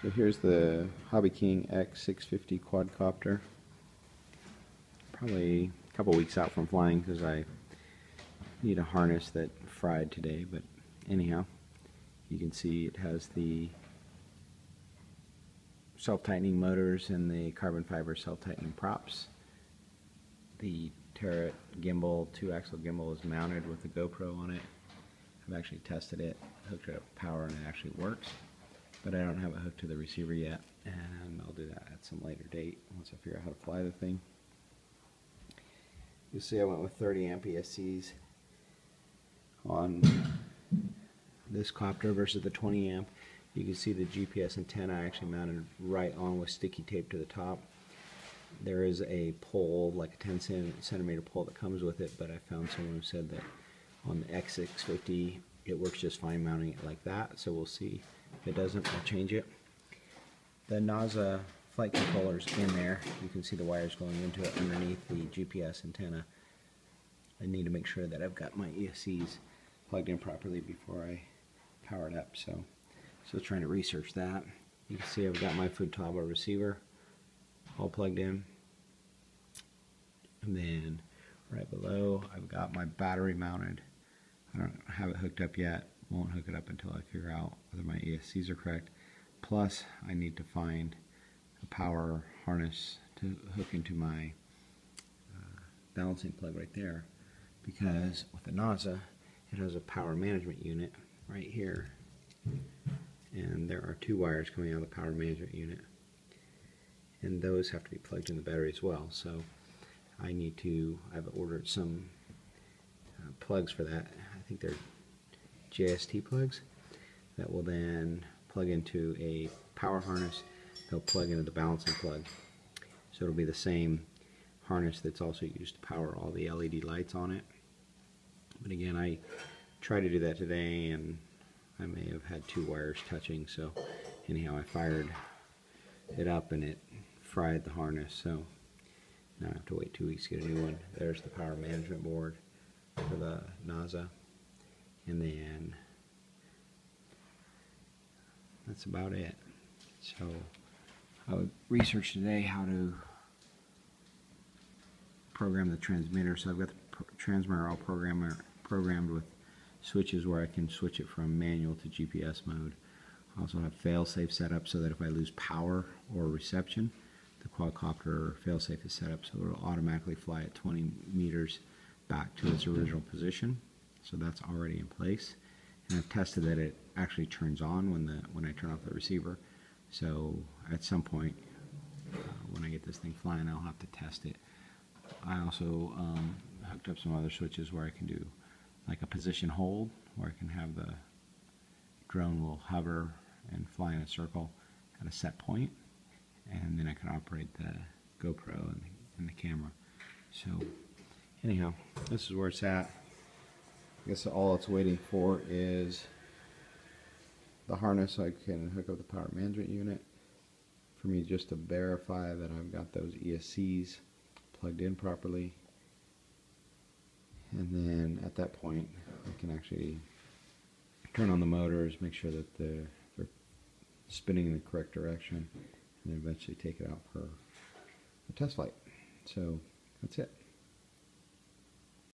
So here's the Hobby King X650 quadcopter. Probably a couple weeks out from flying because I need a harness that fried today, but anyhow, you can see it has the self-tightening motors and the carbon fiber self-tightening props. The turret gimbal, 2-axle gimbal, is mounted with the GoPro on it. I've actually tested it, hooked it up to power, and it actually works. But I don't have it hooked to the receiver yet, and I'll do that at some later date once I figure out how to fly the thing. You'll see I went with 30 amp ESCs on this copter versus the 20 amp. You can see the GPS antenna I actually mounted right on with sticky tape to the top. There is a pole, like a 10 centimeter pole that comes with it, but I found someone who said that on the x650 it works just fine mounting it like that, so we'll see. If it doesn't, I'll change it. The NASA flight controller's in there. You can see the wires going into it underneath the GPS antenna. I need to make sure that I've got my ESCs plugged in properly before I power it up. So trying to research that. You can see I've got my Futaba receiver all plugged in. And then right below I've got my battery mounted. I don't have it hooked up yet. Won't hook it up until I figure out whether my ESCs are correct. Plus, I need to find a power harness to hook into my balancing plug right there, because with the NASA, it has a power management unit right here, and there are 2 wires coming out of the power management unit, and those have to be plugged in the battery as well. So I've ordered some plugs for that. I think they're JST plugs that will then plug into a power harness. They'll plug into the balancing plug, so it'll be the same harness that's also used to power all the LED lights on it. But again, I tried to do that today and I may have had 2 wires touching, so anyhow I fired it up and it fried the harness, so now I have to wait 2 weeks to get a new one. There's the power management board for the NASA. And then that's about it. So I would research today how to program the transmitter. So I've got the transmitter all programmed with switches where I can switch it from manual to GPS mode. I also have fail-safe set up so that if I lose power or reception, the quadcopter fail-safe is set up so it'll automatically fly at 20 meters back to its original position. So that's already in place, and I've tested that it actually turns on when I turn off the receiver. So at some point when I get this thing flying, I'll have to test it. I also hooked up some other switches where I can do like a position hold, where I can have the drone will hover and fly in a circle at a set point, and then I can operate the GoPro and the camera. So anyhow, this is where it's at. I guess all it's waiting for is the harness so I can hook up the power management unit, for me just to verify that I've got those ESCs plugged in properly, and then at that point I can actually turn on the motors, make sure that they're spinning in the correct direction, and then eventually take it out for a test flight. So that's it.